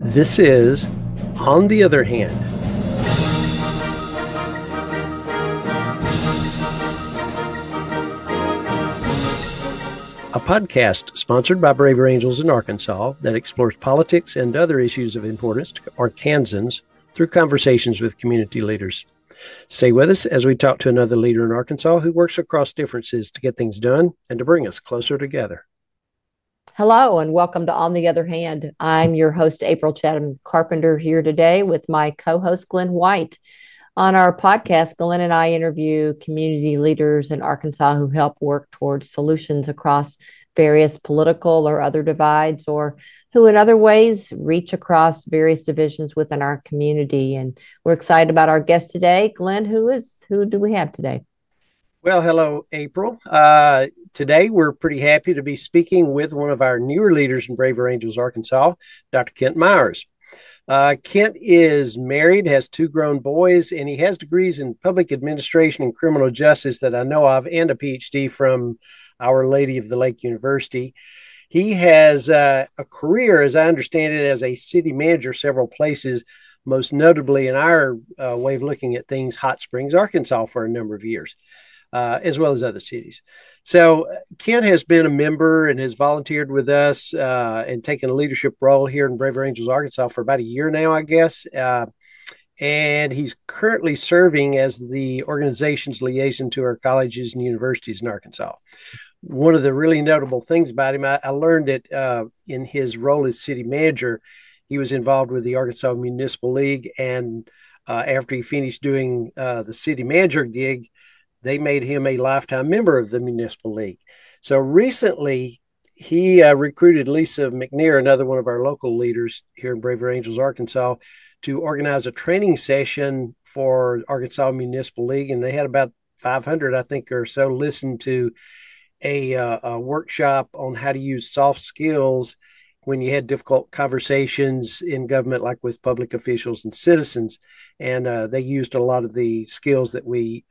This is On the Other Hand. A podcast sponsored by Braver Angels in Arkansas that explores politics and other issues of importance to Arkansans through conversations with community leaders. Stay with us as we talk to another leader in Arkansas who works across differences to get things done and to bring us closer together. Hello and welcome to On the Other Hand. I'm your host, April Chatham Carpenter, here today with my co-host, Glenn White. On our podcast, Glenn and I interview community leaders in Arkansas who help work towards solutions across various political or other divides, or who in other ways reach across various divisions within our community. And we're excited about our guest today. Glenn, who do we have today? Well, hello, April. Today, we're pretty happy to be speaking with one of our newer leaders in Braver Angels, Arkansas, Dr. Kent Myers. Kent is married, has two grown boys, and he has degrees in public administration and criminal justice that I know of, and a PhD from Our Lady of the Lake University. He has a career, as I understand it, as a city manager several places, most notably in our way of looking at things, Hot Springs, Arkansas, for a number of years, as well as other cities. So Kent has been a member and has volunteered with us and taken a leadership role here in Braver Angels, Arkansas for about a year now, I guess. And he's currently serving as the organization's liaison to our colleges and universities in Arkansas. One of the really notable things about him, I learned that in his role as city manager, he was involved with the Arkansas Municipal League. And after he finished doing the city manager gig, they made him a lifetime member of the Municipal League. So recently, he recruited Lisa McNair, another one of our local leaders here in Braver Angels, Arkansas, to organize a training session for Arkansas Municipal League. And they had about 500, I think, or so listen to a workshop on how to use soft skills when you had difficult conversations in government, like with public officials and citizens. And they used a lot of the skills that we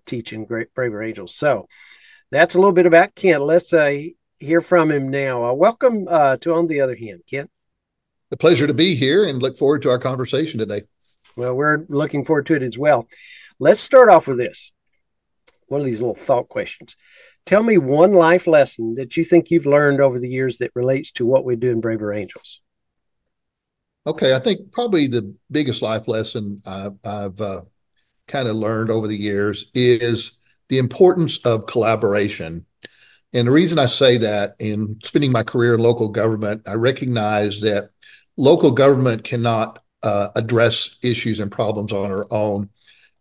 teach in Braver Angels. So that's a little bit about Kent. Let's hear from him now. Welcome to On the Other Hand, Kent. A pleasure to be here and look forward to our conversation today. Well, we're looking forward to it as well. Let's start off with this. One of these little thought questions. Tell me one life lesson that you think you've learned over the years that relates to what we do in Braver Angels. Okay, I think probably the biggest life lesson I've kind of learned over the years is the importance of collaboration. And the reason I say that, in spending my career in local government, I recognize that local government cannot address issues and problems on our own.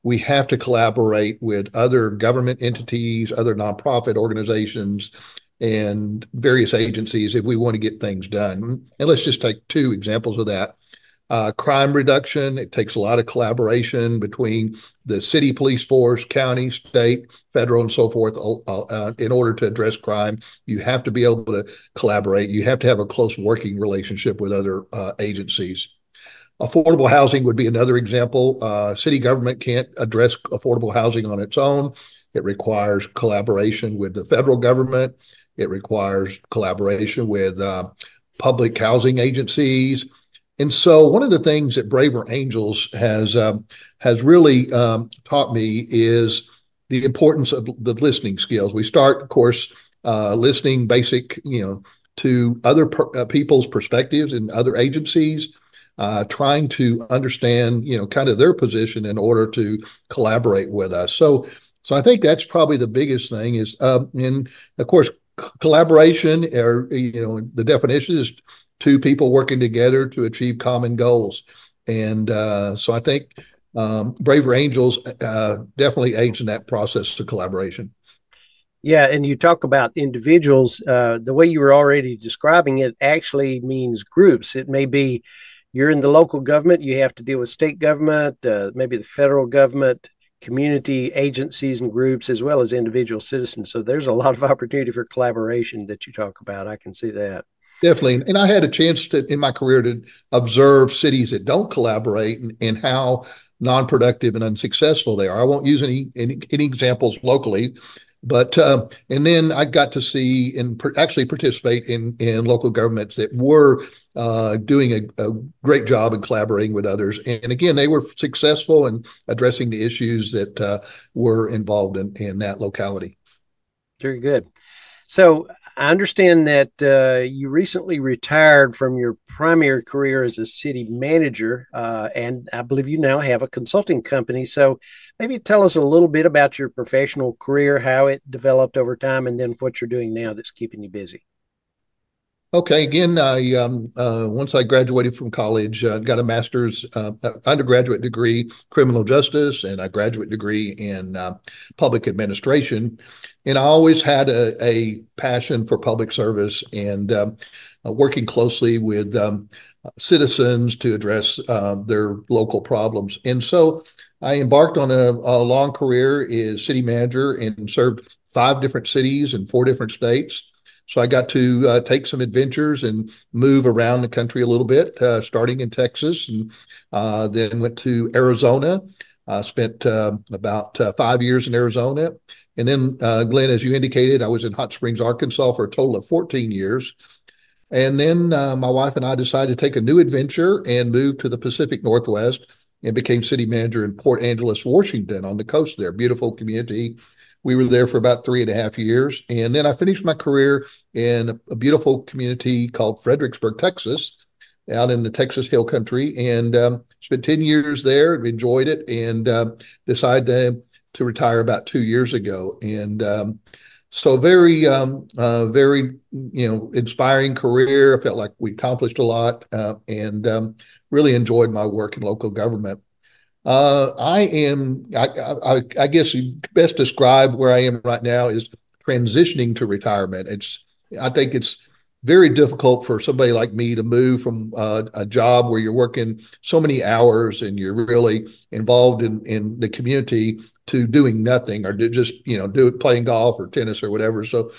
We have to collaborate with other government entities, other nonprofit organizations, and various agencies if we want to get things done. And let's just take two examples of that. Crime reduction, it takes a lot of collaboration between the city police force, county, state, federal, and so forth. In order to address crime, you have to be able to collaborate. You have to have a close working relationship with other agencies. Affordable housing would be another example. City government can't address affordable housing on its own. It requires collaboration with the federal government. It requires collaboration with public housing agencies. And so one of the things that Braver Angels has really taught me is the importance of the listening skills. We start, of course, listening basic, to other people's perspectives and other agencies, trying to understand, kind of their position in order to collaborate with us. So I think that's probably the biggest thing is, and of course, collaboration, or, the definition is two people working together to achieve common goals. And so I think Braver Angels definitely aids in that process of collaboration. Yeah, and you talk about individuals. The way you were already describing it actually means groups. It may be you're in the local government, you have to deal with state government, maybe the federal government, community agencies and groups, as well as individual citizens. So there's a lot of opportunity for collaboration that you talk about. I can see that. Definitely. And I had a chance in my career to observe cities that don't collaborate and how non-productive and unsuccessful they are. I won't use any examples locally, But and then I got to see and actually participate in local governments that were doing a great job in collaborating with others. And again, they were successful in addressing the issues that were involved in that locality. Very good. So I understand that you recently retired from your primary career as a city manager, and I believe you now have a consulting company. So maybe tell us a little bit about your professional career, how it developed over time, and then what you're doing now that's keeping you busy. Okay, again, I once I graduated from college, got a master's undergraduate degree criminal justice and a graduate degree in public administration, and I always had a passion for public service and working closely with citizens to address their local problems. And so I embarked on a long career as city manager and served 5 different cities in 4 different states. So I got to take some adventures and move around the country a little bit, starting in Texas, and then went to Arizona. Spent about 5 years in Arizona. And then, Glenn, as you indicated, I was in Hot Springs, Arkansas for a total of 14 years. And then my wife and I decided to take a new adventure and move to the Pacific Northwest and became city manager in Port Angeles, Washington, on the coast there. Beautiful community. We were there for about 3.5 years. And then I finished my career in a beautiful community called Fredericksburg, Texas, out in the Texas Hill Country, and spent 10 years there, enjoyed it, and decided to retire about 2 years ago. And so very, inspiring career. I felt like we accomplished a lot and really enjoyed my work in local government. I guess you best describe where I am right now is transitioning to retirement. I think it's very difficult for somebody like me to move from a job where you're working so many hours and you're really involved in the community to doing nothing or to just, playing golf or tennis or whatever. So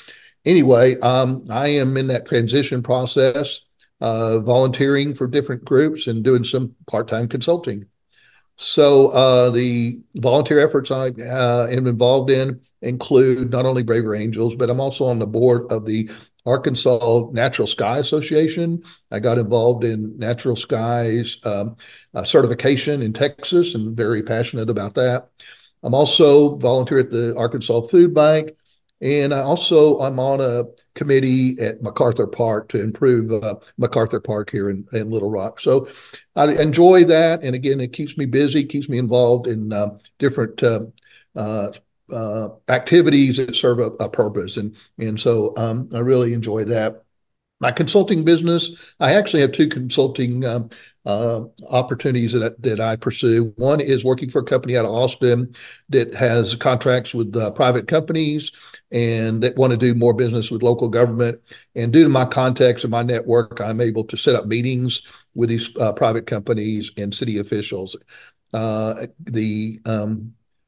anyway, I am in that transition process, volunteering for different groups and doing some part-time consulting. So the volunteer efforts I am involved in include not only Braver Angels, but I'm also on the board of the Arkansas Natural Sky Association. I got involved in natural skies certification in Texas and very passionate about that. I'm also volunteer at the Arkansas Food Bank, and I'm on a committee at MacArthur Park to improve MacArthur Park here in Little Rock. So I enjoy that. And again, it keeps me busy, keeps me involved in different activities that serve a purpose. And so I really enjoy that. My consulting business, I actually have 2 consulting opportunities that I pursue. One is working for a company out of Austin that has contracts with private companies and that want to do more business with local government. And due to my contacts and my network, I'm able to set up meetings with these private companies and city officials. The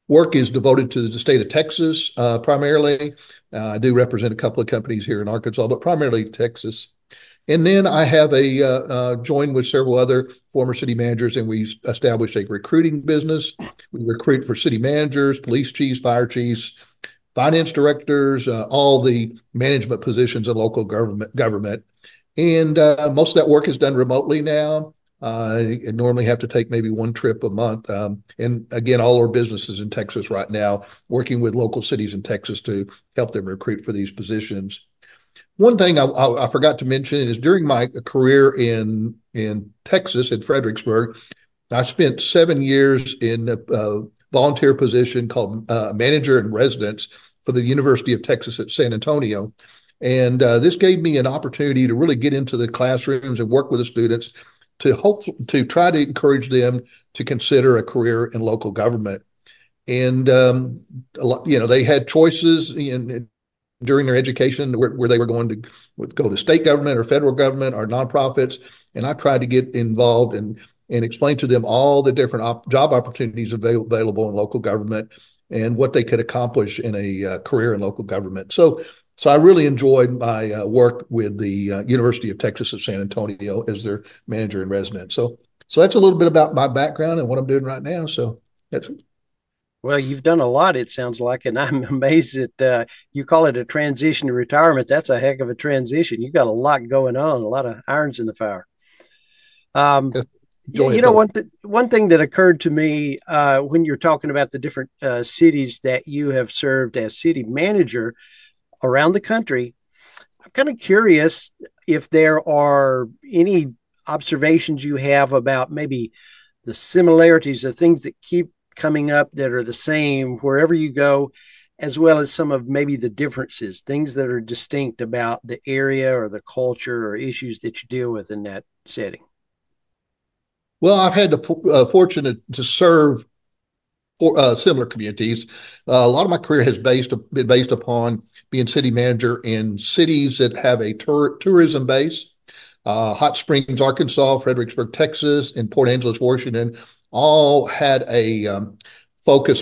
work is devoted to the state of Texas primarily. I do represent a couple of companies here in Arkansas, but primarily Texas. And then I have joined with several other former city managers, and we established a recruiting business. We recruit for city managers, police chiefs, fire chiefs, finance directors, all the management positions in local government. And most of that work is done remotely now. I normally have to take maybe one trip a month. And again, all our businesses in Texas right now, working with local cities in Texas to help them recruit for these positions. One thing I forgot to mention is during my career in Texas, in Fredericksburg, I spent 7 years in a volunteer position called manager in residence for the University of Texas at San Antonio. And this gave me an opportunity to really get into the classrooms and work with the students to try to encourage them to consider a career in local government. And they had choices during their education where they were going to go to state government or federal government or nonprofits. And I tried to get involved and explain to them all the different job opportunities available in local government and what they could accomplish in a career in local government. So I really enjoyed my work with the University of Texas at San Antonio as their manager in residence. So that's a little bit about my background and what I'm doing right now. So that's Well, you've done a lot, it sounds like, and I'm amazed that you call it a transition to retirement. That's a heck of a transition. You got a lot going on, a lot of irons in the fire. Um, Go you ahead, know, though. one thing that occurred to me when you're talking about the different cities that you have served as city manager around the country, I'm kind of curious if there are any observations you have about maybe the similarities, the things that keep coming up that are the same wherever you go, as well as some of maybe the differences, things that are distinct about the area or the culture or issues that you deal with in that setting. Well, I've had the fortunate to serve similar communities. A lot of my career has been based upon being city manager in cities that have a tourism base. Hot Springs, Arkansas, Fredericksburg, Texas, and Port Angeles, Washington, all had a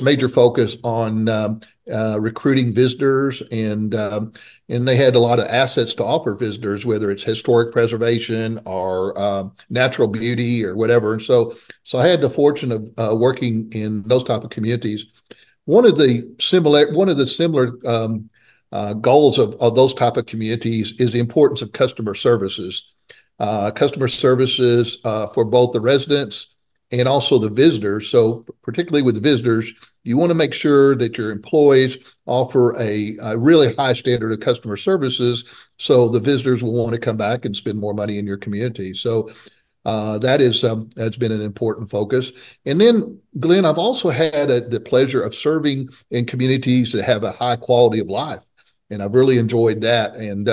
major focus on recruiting visitors, and they had a lot of assets to offer visitors, whether it's historic preservation or natural beauty or whatever. And so I had the fortune of working in those type of communities. One of the similar goals of those type of communities is the importance of customer services for both the residents and also the visitors. So particularly with visitors, you want to make sure that your employees offer a really high standard of customer services so the visitors will want to come back and spend more money in your community. So that's been an important focus. And then, Glenn, I've also had the pleasure of serving in communities that have a high quality of life, and I've really enjoyed that. And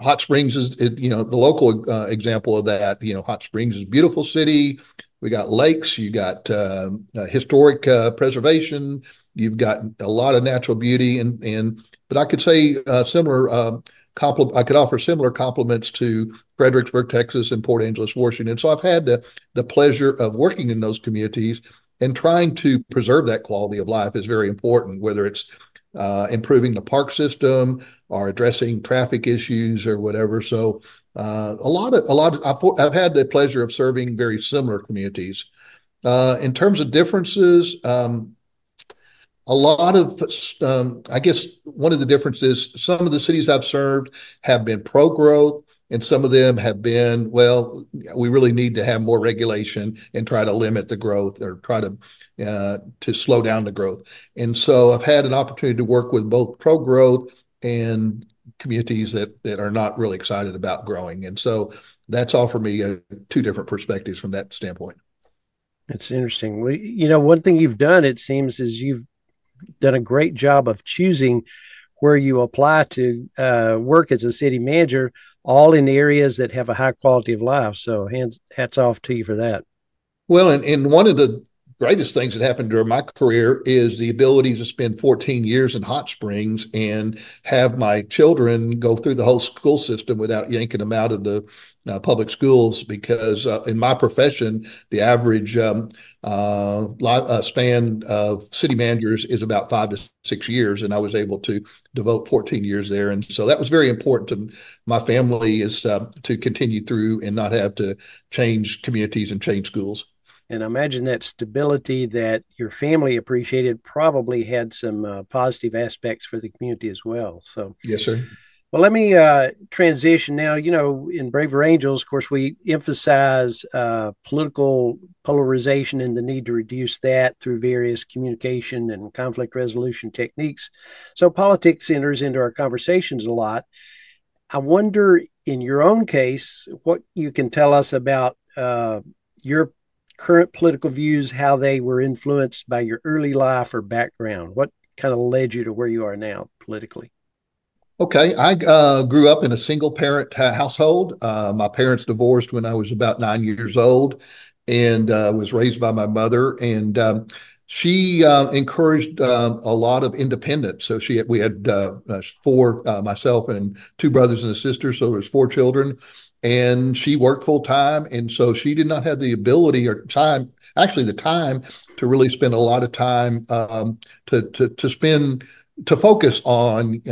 Hot Springs is the local example of that. Hot Springs is a beautiful city. We got lakes. You got historic preservation. You've got a lot of natural beauty, but I could say similar. I could offer similar compliments to Fredericksburg, Texas, and Port Angeles, Washington. So I've had the pleasure of working in those communities, and trying to preserve that quality of life is very important, whether it's improving the park system or addressing traffic issues or whatever. So I've had the pleasure of serving very similar communities. In terms of differences, a lot of, I guess one of the differences, some of the cities I've served have been pro-growth, and some of them have been, well, we really need to have more regulation and try to limit the growth, or try to slow down the growth. And so I've had an opportunity to work with both pro-growth and communities that are not really excited about growing. And so that's offered me two different perspectives from that standpoint. It's interesting. Well, one thing you've done, it seems, is you've done a great job of choosing where you apply to work as a city manager, all in areas that have a high quality of life. So hats off to you for that. Well, and one of the greatest things that happened during my career is the ability to spend 14 years in Hot Springs and have my children go through the whole school system without yanking them out of the public schools, because in my profession, the average span of city managers is about 5 to 6 years, and I was able to devote 14 years there. And so that was very important to my family, is to continue through and not have to change communities and change schools. And I imagine that stability that your family appreciated probably had some positive aspects for the community as well. So, Yes, sir. well, let me transition now. In Braver Angels, of course, we emphasize political polarization and the need to reduce that through various communication and conflict resolution techniques. So politics enters into our conversations a lot. I wonder, in your own case, what you can tell us about your current political views, how they were influenced by your early life or background. What kind of led you to where you are now politically? Okay, I grew up in a single parent household. My parents divorced when I was about 9 years old, and was raised by my mother. And she encouraged a lot of independence. So we had four, myself and two brothers and a sister. So there was four children, and she worked full time. And so she did not have the ability or time, actually the time, to really spend a lot of time to focus on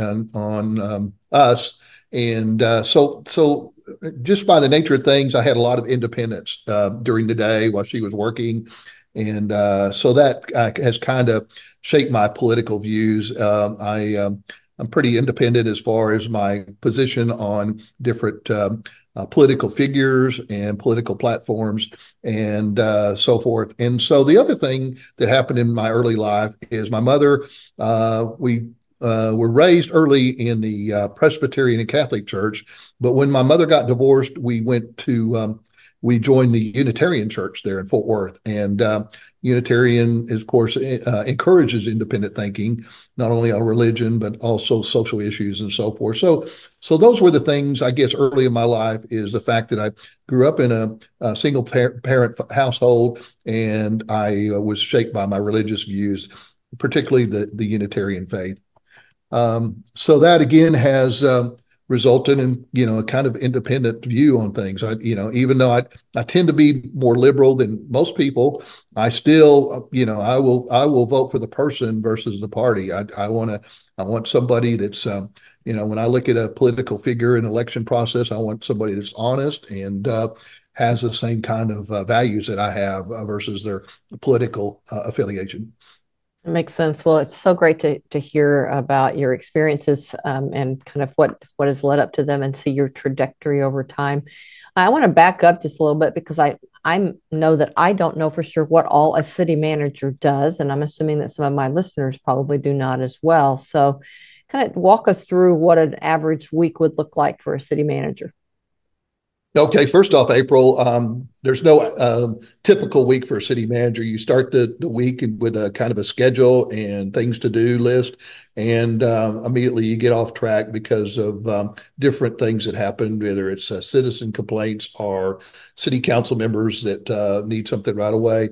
us. And so just by the nature of things, I had a lot of independence during the day while she was working. So that has kind of shaped my political views. I'm pretty independent as far as my position on different political figures and political platforms and so forth. And so the other thing that happened in my early life is my mother, we were raised early in the Presbyterian and Catholic Church, but when my mother got divorced, we joined the Unitarian Church there in Fort Worth. And Unitarian, of course, encourages independent thinking, not only on religion, but also social issues and so forth. So those were the things, I guess, early in my life, is the fact that I grew up in a single parent household, and I was shaped by my religious views, particularly the Unitarian faith. So that again has resulted in, a kind of independent view on things. Even though I tend to be more liberal than most people, I still, I will vote for the person versus the party. I want somebody that's, when I look at a political figure in election process, I want somebody that's honest and has the same kind of values that I have versus their political affiliation. It makes sense. Well, it's so great to hear about your experiences and kind of what has led up to them and see your trajectory over time. I want to back up just a little bit because I know that I don't know for sure what all a city manager does, and I'm assuming that some of my listeners probably do not as well. So, kind of walk us through what an average week would look like for a city manager. Okay, first off, April, there's no typical week for a city manager. You start the week with a kind of a schedule and things to do list, and immediately you get off track because of different things that happen, whether it's citizen complaints or city council members that need something right away.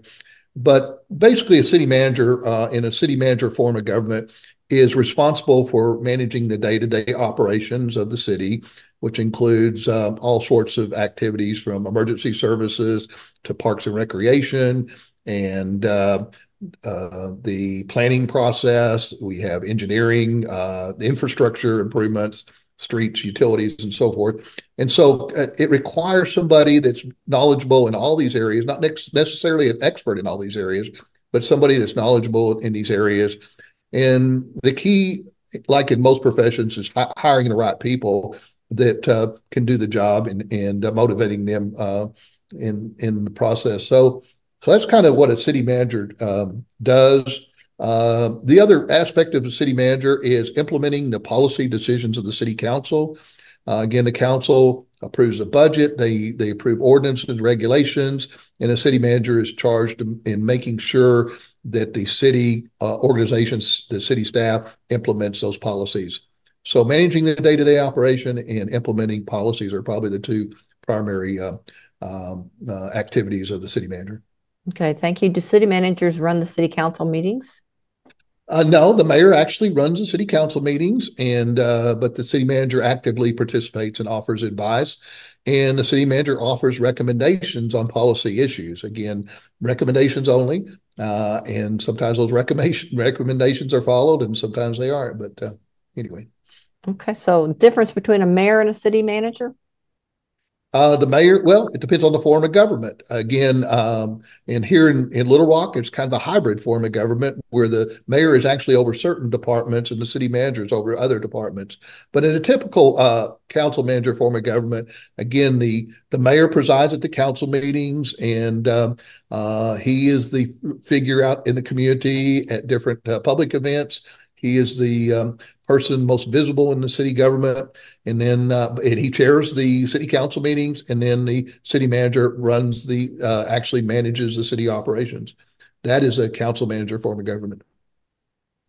But basically, a city manager in a city manager form of government is responsible for managing the day-to-day operations of the city, which includes all sorts of activities from emergency services to parks and recreation and the planning process. We have engineering, the infrastructure improvements, streets, utilities, and so forth. And so it requires somebody that's knowledgeable in all these areas, not necessarily an expert in all these areas, but somebody that's knowledgeable in these areas. And the key, like in most professions, is hiring the right people that can do the job and motivating them in the process. So that's kind of what a city manager does. The other aspect of a city manager is implementing the policy decisions of the city council. Again, the council approves the budget, they approve ordinances and regulations, and a city manager is charged in making sure that the city organizations, the city staff implements those policies. So managing the day-to-day operation and implementing policies are probably the two primary activities of the city manager. Okay, thank you. Do city managers run the city council meetings? No, the mayor actually runs the city council meetings, and but the city manager actively participates and offers advice, and the city manager offers recommendations on policy issues. Again, recommendations only, and sometimes those recommendations are followed, and sometimes they aren't. But anyway. Okay, so difference between a mayor and a city manager? The mayor, well, it depends on the form of government. Again, and here in Little Rock, it's kind of a hybrid form of government where the mayor is actually over certain departments and the city manager is over other departments. But in a typical council manager form of government, again, the mayor presides at the council meetings, and he is the figure out in the community at different public events. He is the person most visible in the city government, and then and he chairs the city council meetings, and then the city manager runs actually manages the city operations. That is a council manager form of government.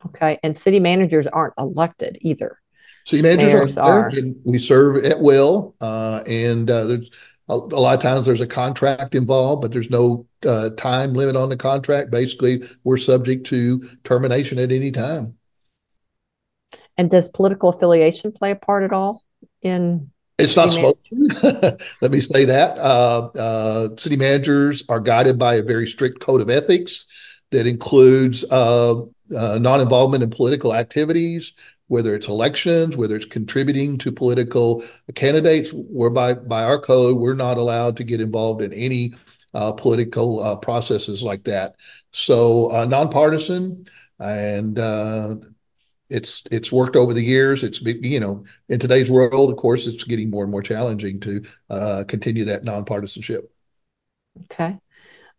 Okay, and city managers aren't elected either. City managers Mayors are. And we serve at will, and there's a lot of times there's a contract involved, but there's no time limit on the contract. Basically, we're subject to termination at any time. And does political affiliation play a part at all in? It's not supposed to. Let me say that. City managers are guided by a very strict code of ethics that includes non-involvement in political activities, whether it's elections, whether it's contributing to political candidates, whereby by our code, we're not allowed to get involved in any political processes like that. So nonpartisan, and it's worked over the years. It's, in today's world, of course, it's getting more and more challenging to continue that nonpartisanship. Okay.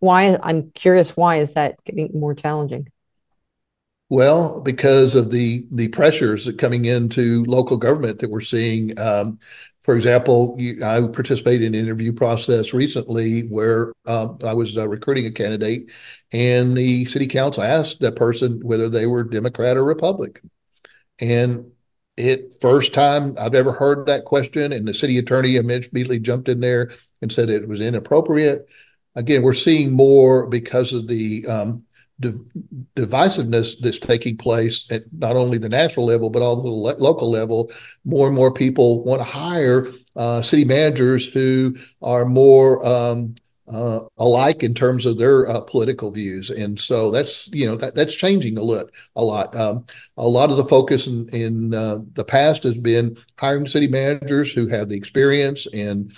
I'm curious, why is that getting more challenging? Well, because of the pressures that coming into local government that we're seeing. For example, I participated in an interview process recently where I was recruiting a candidate, and the city council asked that person whether they were Democrat or Republican. And it first time I've ever heard that question, and the city attorney immediately jumped in there and said it was inappropriate. Again, we're seeing more because of the divisiveness that's taking place at not only the national level but also the local level. More and more people want to hire city managers who are more alike in terms of their political views, and so that's changing a lot. A lot of the focus in the past has been hiring city managers who have the experience and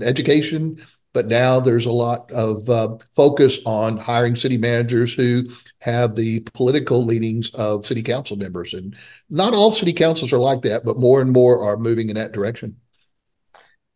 education. But now there's a lot of focus on hiring city managers who have the political leanings of city council members. And not all city councils are like that, but more and more are moving in that direction.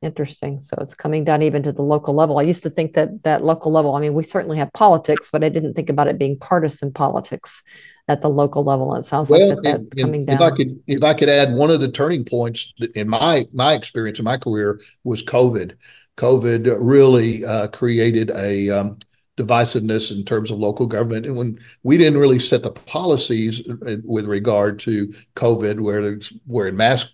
Interesting. So it's coming down even to the local level. I used to think that local level, I mean, we certainly have politics, but I didn't think about it being partisan politics at the local level. And it sounds like Well, that's coming if down. if I could add, one of the turning points in my experience in my career was COVID. COVID really created a divisiveness in terms of local government, and when we didn't really set the policies with regard to COVID, where it's wearing mask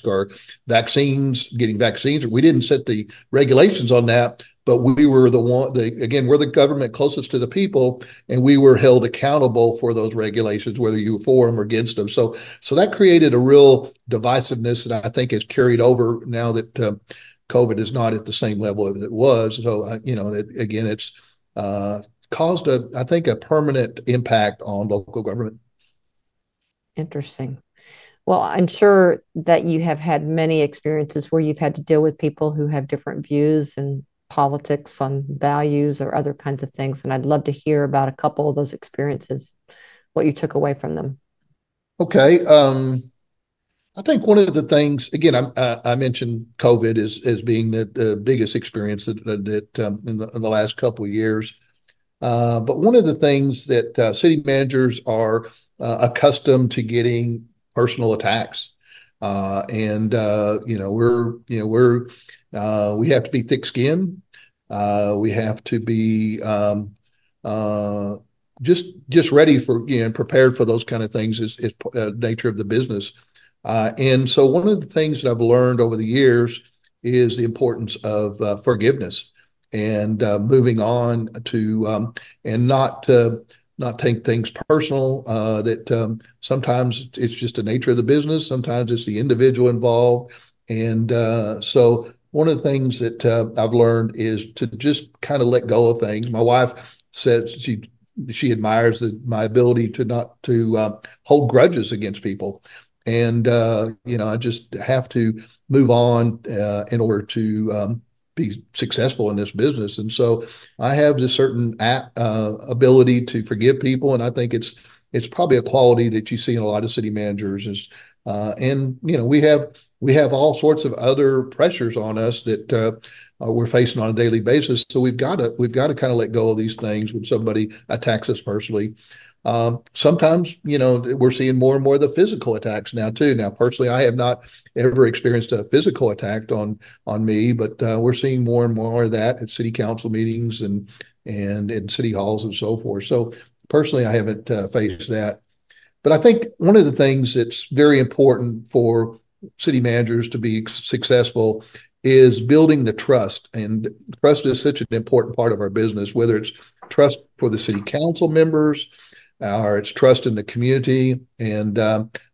or getting vaccines, we didn't set the regulations on that. But we were again, we're the government closest to the people, and we were held accountable for those regulations, whether you were for them or against them. So that created a real divisiveness that I think has carried over now that COVID is not at the same level as it was. So, again, it's caused I think, a permanent impact on local government. Interesting. Well, I'm sure that you have had many experiences where you've had to deal with people who have different views and politics on values or other kinds of things. And I'd love to hear about a couple of those experiences, what you took away from them. Okay. I think one of the things, again, I mentioned COVID as being the biggest experience that in the last couple of years. But one of the things that city managers are accustomed to getting personal attacks, and we have to be thick-skinned. We have to be just ready for, prepared for those kind of things is nature of the business. And so one of the things that I've learned over the years is the importance of forgiveness and moving on to and not take things personal. That sometimes it's just the nature of the business. Sometimes it's the individual involved. And so one of the things that I've learned is to just kind of let go of things. My wife says she admires my ability to not to hold grudges against people. And I just have to move on in order to be successful in this business. And so I have this certain ability to forgive people, and I think it's probably a quality that you see in a lot of city managers. And we have all sorts of other pressures on us that we're facing on a daily basis. So we've got to kind of let go of these things when somebody attacks us personally. Sometimes, we're seeing more and more of the physical attacks now too. Now, personally, I have not ever experienced a physical attack on me, but we're seeing more and more of that at city council meetings and in city halls and so forth. So personally, I haven't faced that. But I think one of the things that's very important for city managers to be successful is building the trust. And trust is such an important part of our business, whether it's trust for the city council members, or it's trust in the community. And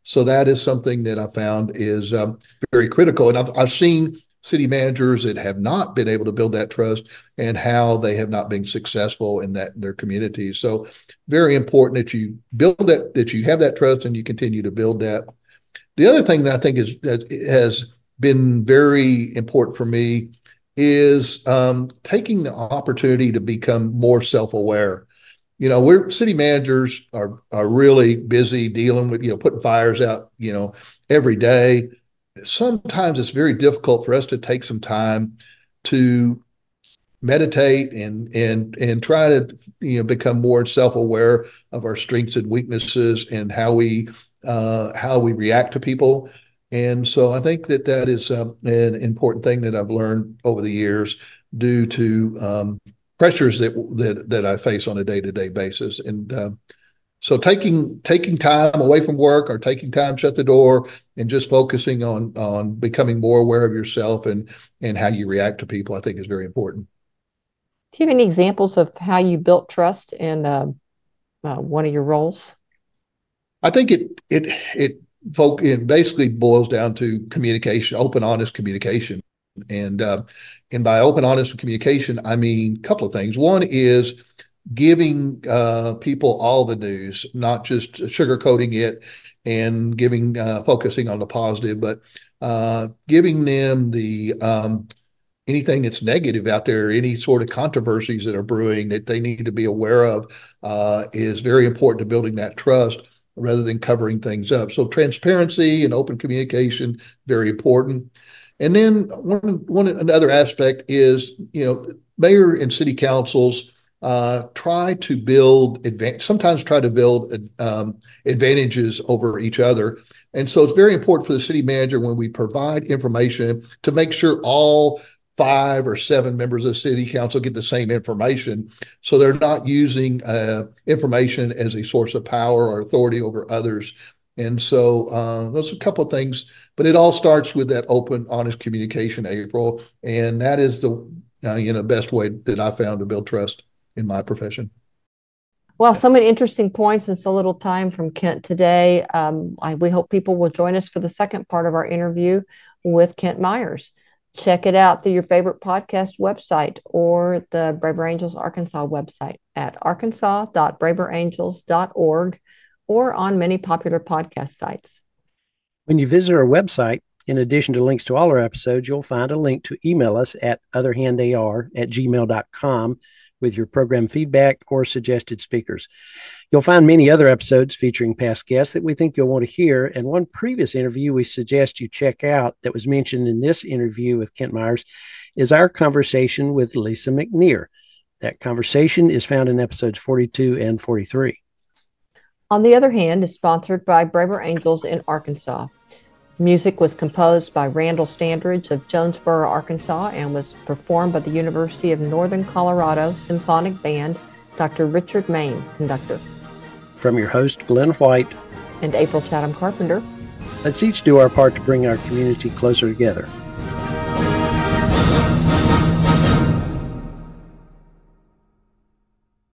so that is something that I found is very critical. And I've seen city managers that have not been able to build that trust and how they have not been successful in their communities. So very important that you build that you have that trust and you continue to build that. The other thing that I think that has been very important for me is taking the opportunity to become more self-aware. We're city managers are really busy dealing with, putting fires out, every day. Sometimes it's very difficult for us to take some time to meditate and try to become more self-aware of our strengths and weaknesses and how we react to people. And so I think that is an important thing that I've learned over the years due to pressures that I face on a day-to-day basis. And so taking time away from work or taking time, shut the door, and just focusing on becoming more aware of yourself and how you react to people, I think is very important. Do you have any examples of how you built trust in one of your roles? I think it basically boils down to communication, open, honest communication. And by open, honest communication, I mean a couple of things. One is giving people all the news, not just sugarcoating it and focusing on the positive, but giving them the anything that's negative out there, any sort of controversies that are brewing that they need to be aware of, is very important to building that trust rather than covering things up. So transparency and open communication, very important. And then another aspect is, mayor and city councils sometimes try to build advantages over each other. And so it's very important for the city manager, when we provide information, to make sure all 5 or 7 members of the city council get the same information, so they're not using information as a source of power or authority over others. And so those are a couple of things, but it all starts with that open, honest communication, April, and that is the best way that I found to build trust in my profession. Well, so many interesting points and so little time from Kent today. We hope people will join us for the second part of our interview with Kent Myers. Check it out through your favorite podcast website or the Braver Angels Arkansas website at arkansas.braverangels.org or on many popular podcast sites. When you visit our website, in addition to links to all our episodes, you'll find a link to email us at otherhandar@gmail.com with your program feedback or suggested speakers. You'll find many other episodes featuring past guests that we think you'll want to hear, and one previous interview we suggest you check out that was mentioned in this interview with Kent Myers is our conversation with Lisa McNear. That conversation is found in episodes 42 and 43. On the Other Hand is sponsored by Braver Angels in Arkansas. Music was composed by Randall Standridge of Jonesboro, Arkansas, and was performed by the University of Northern Colorado Symphonic Band, Dr. Richard Main, conductor. From your host, Glenn White and April Chatham Carpenter, let's each do our part to bring our community closer together.